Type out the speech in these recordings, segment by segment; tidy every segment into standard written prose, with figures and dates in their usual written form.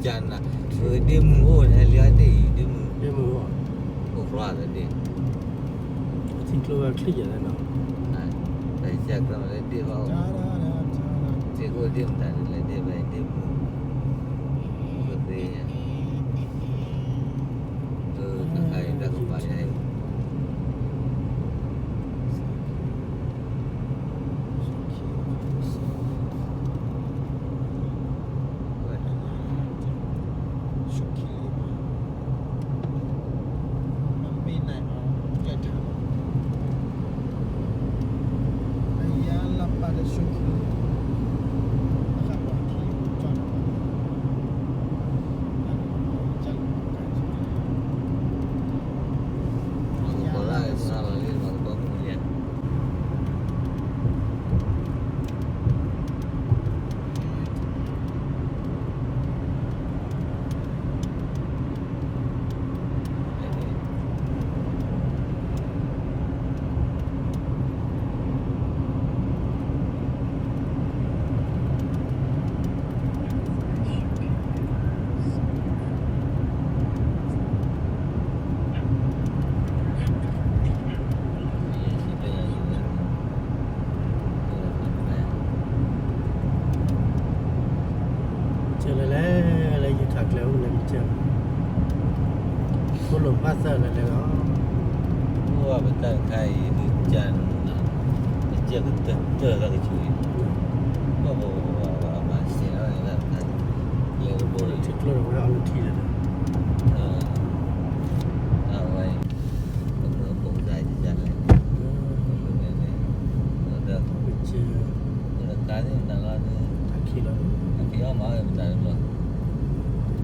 jana demu eliade demu demo okrada de I think clover clear no ai check la de ba che go dem ta le de ba demu ko de ka kai da ko ba yaอะไรอยู่ถักแล้วเลยเจ้าคนหลงพาเซอร์เลยเนาะ ว่าไปตั้งใครดูจันเจ้าก็เจอกันช่วยก็บอกว่ามาเสียอะไรแบบนั้นเลี้ยวบน ถึงเราเอาทีเลย เอาไว้ก็เมื่อปงใจจะจันเลยเดี๋ยว ไปเจอ การนี้มันอะไร ถักขี้แล้ว ที่เอามาเป็นอะไรบ้าง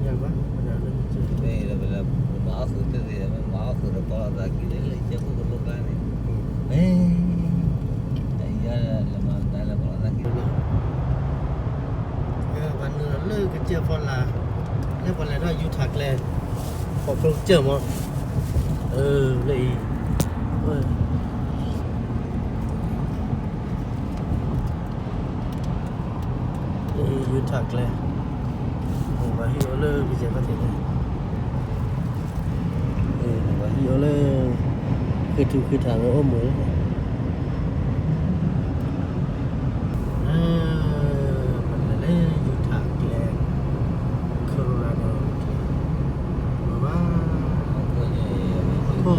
ยังวะมันอะไรเจอ นี่เราเป็นมาสุดที่มันมาสุดแล้วพอเรากินเลยเจ้าก็ต้องการนี่เฮ้ยไอ้ยาละมาได้แล้วพอเรากิน วันนึงเลิกกันเจอพอละแล้ววันอะไรอยู่ถักเลยขอบคุณเจอมั้งเลยอยู่ถักเลยว่าฮิโอเลอร์พี่เจ้าก็เห็นว่าฮิโอเลอร์คือทางโอ้เหมือนมันเลยอยู่ถักเลยโคโลราโดว่าพอ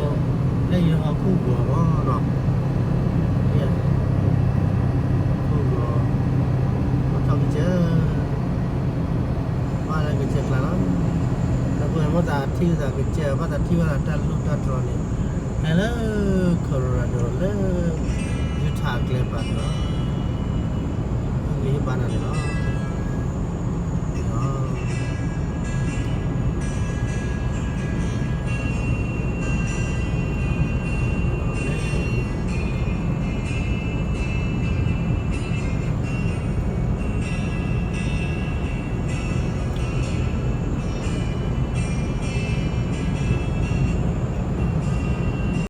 ได้ยินเขาคู่หัวว่าหรอกเนี่ยคู่หัวมาทำเจออะไรกันเจอแล้วแล้วก็มาตัดที่จะกันเจอมาตัดที่ว่าตัดลูกตัดรอนี่แล้วโคโลราโดเลยอยู่ถักเลยป่ะเนาะมีบ้านอะไรเนาะ